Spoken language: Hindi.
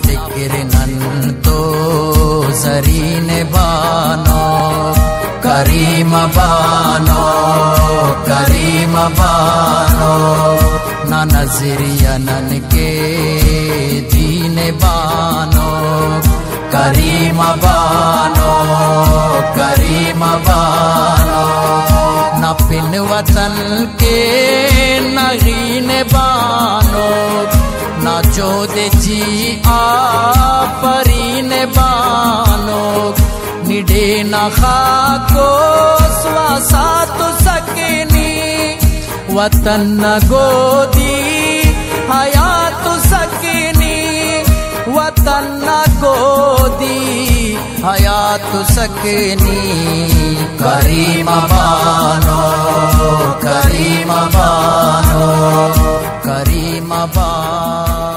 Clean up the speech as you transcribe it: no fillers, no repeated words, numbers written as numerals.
फिक्र नंतो जरीन बानो करीम बानो करीम बानो ना नजरिया नन के दीन बानो करीम बानो करीम बानो ना पिन वतन के नगीन बानो ना जो दे जी आपरीन बानो निडे ना खाको स्वासा तो सकनी वतन न गोदी हयात सकनी वतन न गोदी हयात सकनी करीम बानो करीम बानो करीम बानो।